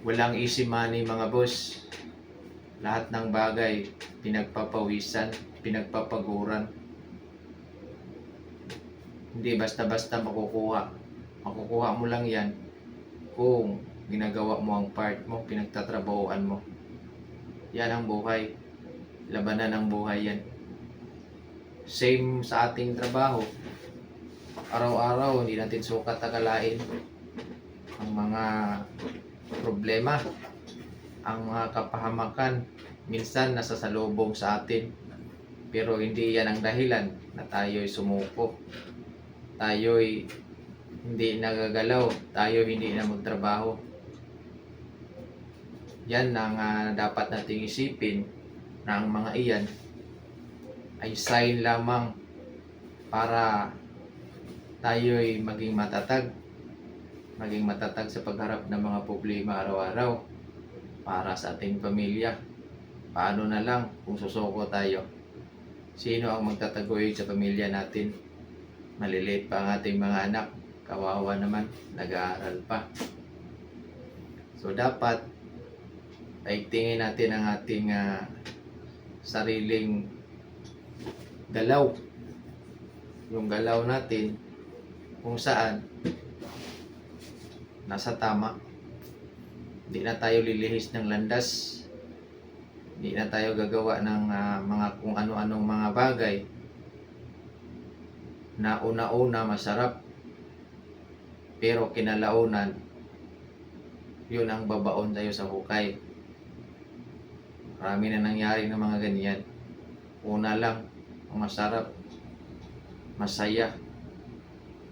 Walang easy money mga boss. Lahat ng bagay pinagpapawisan, pinagpapaguran. Hindi basta-basta makukuha. Makukuha mo lang yan kung ginagawa mo ang part mo, pinagtatrabahoan mo. Yan ang buhay. Labanan ng buhay yan. Same sa ating trabaho. Araw-araw hindi natin sukat akalain ang mga problema, ang mga kapahamakan. Minsan nasa salubong sa atin. Pero hindi yan ang dahilan na tayo'y sumuko. Tayo'y hindi nagagalaw. Tayo hindi na magtrabaho. Yan ang dapat nating isipin, na ang mga iyan ay sign lamang para tayo'y maging matatag. Maging matatag sa pagharap ng mga problema araw-araw para sa ating pamilya. Paano na lang kung susuko tayo? Sino ang magtataguyod sa pamilya natin? Maliliit pa ang ating mga anak. Kawawa naman, nag-aaral pa. So dapat paigtingin natin ang ating sariling galaw. Yung galaw natin kung saan nasa tama. Hindi na tayo lilihis ng landas. Hindi na tayo gagawa ng mga kung ano-anong mga bagay na una-una masarap, pero kinalaunan yun ang babaon tayo sa hukay. Marami na nangyari ng mga ganyan. Una lang ang masarap, masaya,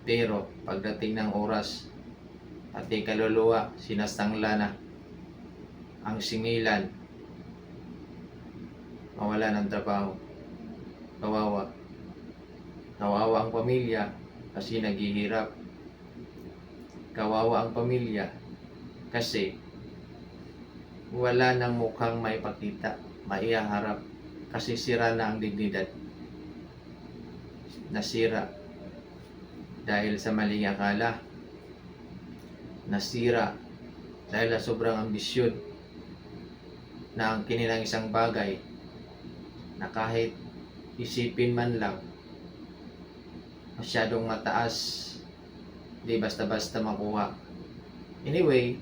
pero pagdating ng oras, ating kaluluwa sinasangla na, ang singilan, mawala ng trabaho. Kawawa. Kawawa ang pamilya kasi naghihirap. Kawawa ang pamilya kasi wala nang mukhang may pakita, maiharap, kasi sira na ang dignidad. Nasira dahil sa maling akala. Nasira dahil sa sobrang ambisyon na ang kinilang isang bagay na kahit isipin man lang masyadong mataas, di basta-basta makuha. Anyway,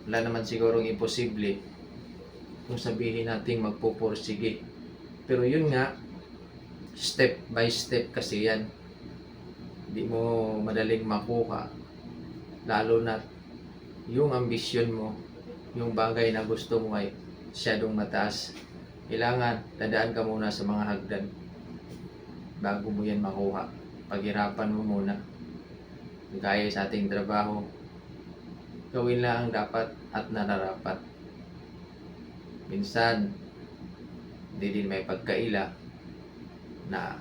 wala naman sigurong imposible kung sabihin natin magpupursige. Pero yun nga, step by step kasi yan. Hindi mo madaling makuha. Lalo na yung ambisyon mo, yung bagay na gusto mo ay masyadong mataas. Kailangan dadaan ka muna sa mga hagdan bago mo yan makuha. Paghirapan mo muna. Gaya sa ating trabaho, gawin lang ang dapat at nararapat. Minsan, hindi din may pagkaila na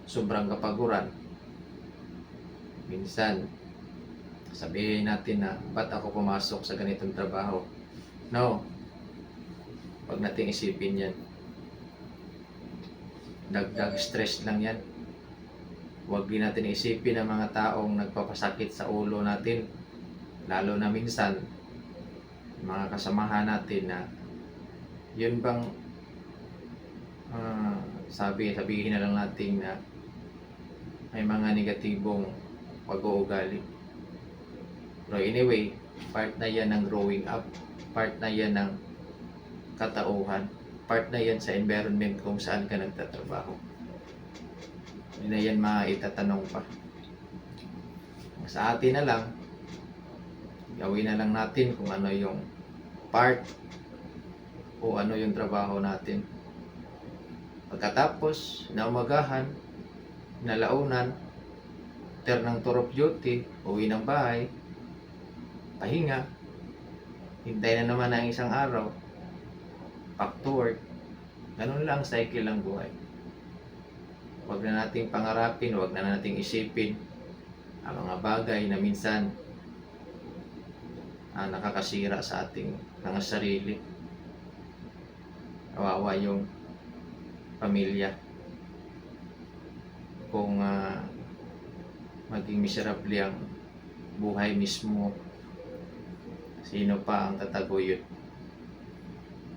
sobrang kapaguran. Minsan, sabihin natin na, ba't ako pumasok sa ganitong trabaho? No. Huwag nating isipin yan. Dagdag stress lang yan. Huwag din natin isipin ang mga taong nagpapasakit sa ulo natin. Lalo na minsan, mga kasamahan natin na yun bang sabihin na lang natin na may mga negatibong pag-uugali. Pero anyway, part na yan ng growing up, part na yan ng katauhan, part na yan sa environment kung saan ka nagtatrabaho. Hindi na yan maitatanong pa. Sa atin na lang, gawin na lang natin kung ano yung part o ano yung trabaho natin. Pagkatapos, naumagahan, nalaunan, ng tour of duty, uwi ng bahay, pahinga, hintay na naman ang isang araw, back to work. Ganun lang cycle ng buhay. Huwag na nating pangarapin, huwag na nating isipin ang mga bagay na minsan nakakasira sa ating mga sarili. Kawawa yung pamilya kung maging miserable ang buhay mismo Sino pa ang tataguyod?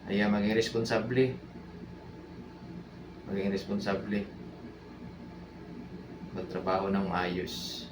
Kaya maging responsable. Maging responsable. Magtrabaho ng maayos.